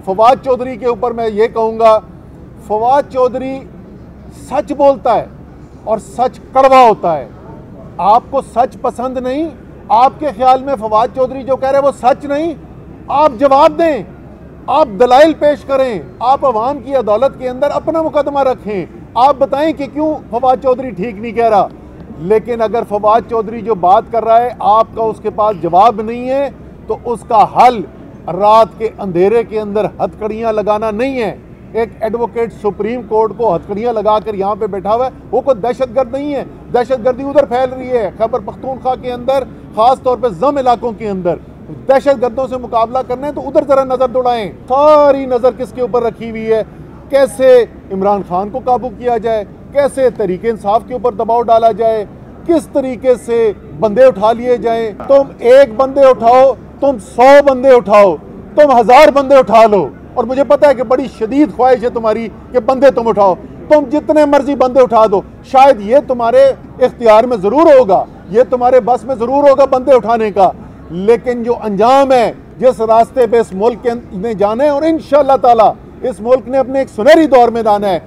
फवाद चौधरी के ऊपर मैं ये कहूँगा, फवाद चौधरी सच बोलता है और सच कड़वा होता है। आपको सच पसंद नहीं, आपके ख्याल में फवाद चौधरी जो कह रहे हैं वो सच नहीं, आप जवाब दें, आप दलाइल पेश करें, आप अवाम की अदालत के अंदर अपना मुकदमा रखें, आप बताएं कि क्यों फवाद चौधरी ठीक नहीं कह रहा। लेकिन अगर फवाद चौधरी जो बात कर रहा है आपका उसके पास जवाब नहीं है, तो उसका हल रात के अंधेरे के अंदर हथकड़ियाँ लगाना नहीं है। एक एडवोकेट सुप्रीम कोर्ट को हथकड़ियाँ लगाकर यहाँ पे बैठा हुआ है, वो कोई दहशतगर्द नहीं है। दहशतगर्दी उधर फैल रही है, खैबर पख्तूनख्वा के अंदर, खास तौर पे जम इलाकों के अंदर दहशतगर्दों से मुकाबला करना है तो उधर जरा नजर दौड़ाएं। सारी नजर किसके ऊपर रखी हुई है, कैसे इमरान खान को काबू किया जाए, कैसे तहरीक इंसाफ के ऊपर दबाव डाला जाए, किस तरीके से बंदे उठा लिए जाएं। तुम एक बंदे उठाओ, तुम 100 बंदे उठाओ, तुम 1000 बंदे उठा लो, और मुझे पता है कि बड़ी शदीद ख्वाहिश है तुम्हारी कि बंदे तुम उठाओ, तुम जितने मर्जी बंदे उठा दो, शायद ये तुम्हारे इख्तियार में जरूर होगा, ये तुम्हारे बस में जरूर होगा बंदे उठाने का, लेकिन जो अंजाम है, जिस रास्ते पे इस मुल्क ने जाना है और इंशाअल्लाह ताला इस मुल्क ने अपने एक सुनहरी दौर में जाना है,